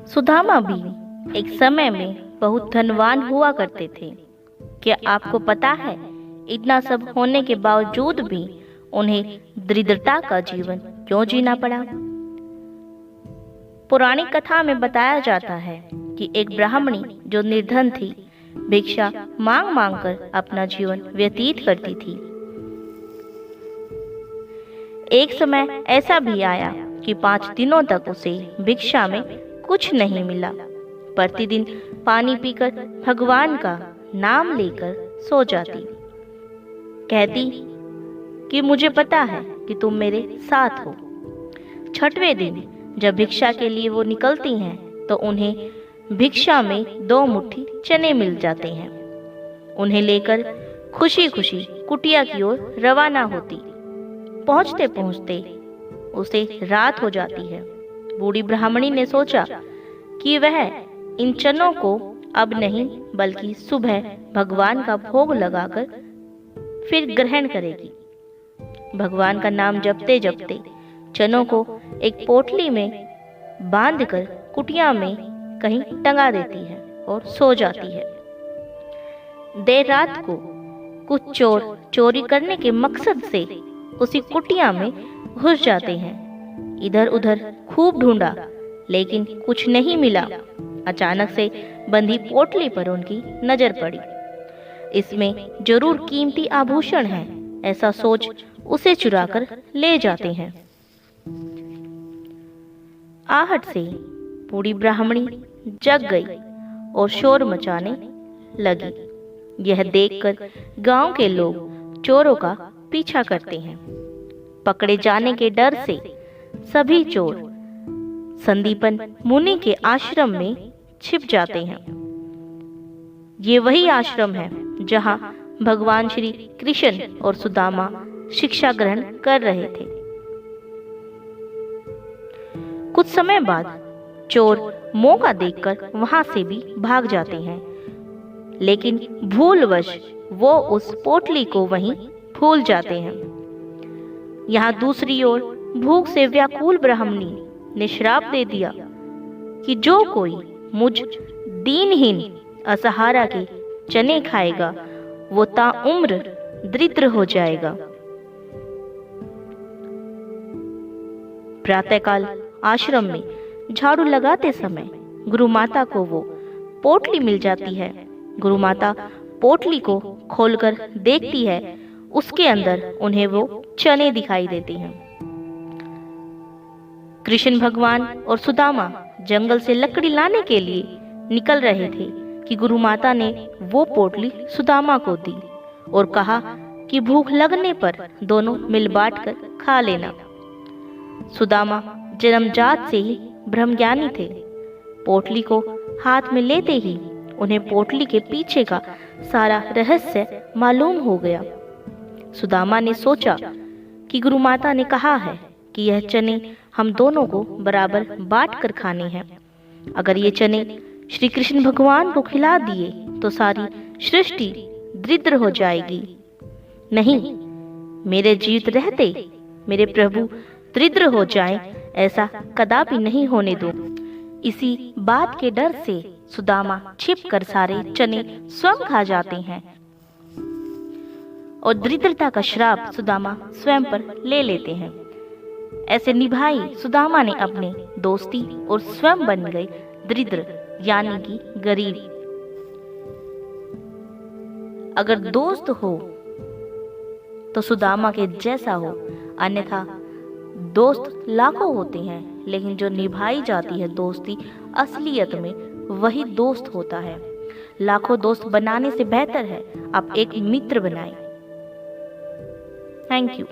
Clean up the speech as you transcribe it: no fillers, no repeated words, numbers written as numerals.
सुदामा भी एक समय में बहुत धनवान हुआ करते थे। क्या आपको पता है, इतना सब होने के बावजूद भी उन्हें दरिद्रता का जीवन क्यों जीना पड़ा? पुरानी कथा में बताया जाता है कि एक ब्राह्मणी जो निर्धन थी, भिक्षा मांग मांग कर अपना जीवन व्यतीत करती थी। एक समय ऐसा भी आया कि 5 दिनों तक उसे भिक्षा में कुछ नहीं मिला। प्रतिदिन पानी पीकर भगवान का नाम लेकर सो जाती। कहती कि मुझे पता है कि तुम मेरे साथ हो। 6वें दिन जब भिक्षा के लिए वो निकलती हैं तो उन्हें भिक्षा में 2 मुट्ठी चने मिल जाते हैं। उन्हें लेकर खुशी खुशी कुटिया की ओर रवाना होती। पहुंचते पहुंचते उसे रात हो जाती है। बूढ़ी ब्राह्मणी ने सोचा कि वह इन चनों को अब नहीं बल्कि सुबह भगवान का भोग लगाकर फिर ग्रहण करेगी। भगवान का नाम जपते जपते चनों को एक पोटली में बांधकर कुटिया में कहीं टंगा देती है और सो जाती है। देर रात को कुछ चोर चोरी करने के मकसद से उसी कुटिया में घुस जाते हैं। इधर उधर खूब ढूंढा लेकिन कुछ नहीं मिला। अचानक से बंधी पोटली पर उनकी नजर पड़ी। इसमें जरूर कीमती आभूषण है, ऐसा सोच उसे चुराकर ले जाते हैं। आहट से बूढ़ी ब्राह्मणी जग गई और शोर मचाने लगी। यह देखकर गांव के लोग चोरों का पीछा करते हैं। पकड़े जाने के डर से सभी चोर संदीपन मुनि के आश्रम में छिप जाते हैं। ये वही आश्रम है जहां भगवान श्री कृष्ण और सुदामा शिक्षा ग्रहण कर रहे थे। कुछ समय बाद चोर मौका देखकर वहां से भी भाग जाते हैं, लेकिन भूलवश वो उस पोटली को वहीं भूल जाते हैं। यहाँ दूसरी ओर भूख से व्याकुल ब्राह्मणी ने श्राप दे दिया कि जो कोई मुझ दीनहीन असहारा के चने खाएगा वो ताउम्र दरिद्र हो जाएगा। प्रातःकाल आश्रम में झाड़ू लगाते समय गुरु माता को वो पोटली मिल जाती है। गुरु माता पोटली को खोलकर देखती है, उसके अंदर उन्हें वो चने दिखाई देते हैं। कृष्ण भगवान और सुदामा जंगल से लकड़ी लाने के लिए निकल रहे थे कि गुरु माता ने वो पोटली सुदामा को दी और कहा कि भूख लगने पर दोनों मिल बांट कर खा लेना। सुदामा जन्मजात से ही ब्रह्मज्ञानी थे। पोटली को हाथ में लेते ही उन्हें पोटली के पीछे का सारा रहस्य मालूम हो गया। सुदामा ने सोचा कि गुरु माता ने कहा है कि यह चने हम दोनों को बराबर बांट कर खाने हैं। अगर ये चने श्री कृष्ण भगवान को खिला दिए तो सारी सृष्टि दरिद्र हो जाएगी। नहीं, मेरे जीवित रहते मेरे प्रभु दरिद्र हो जाएं, ऐसा कदापि नहीं होने दो। इसी बात के डर से सुदामा छिपकर सारे चने स्वयं खा जाते हैं और दरिद्रता का श्राप सुदामा स्वयं पर ले लेते हैं। ऐसे निभाई सुदामा ने अपने दोस्ती और स्वयं बन गए दरिद्र यानी कि गरीब। अगर दोस्त हो तो सुदामा के जैसा हो, अन्यथा दोस्त लाखों होते हैं लेकिन जो निभाई जाती है दोस्ती असलियत में वही दोस्त होता है। लाखों दोस्त बनाने से बेहतर है आप एक मित्र बनाएं। Thank you.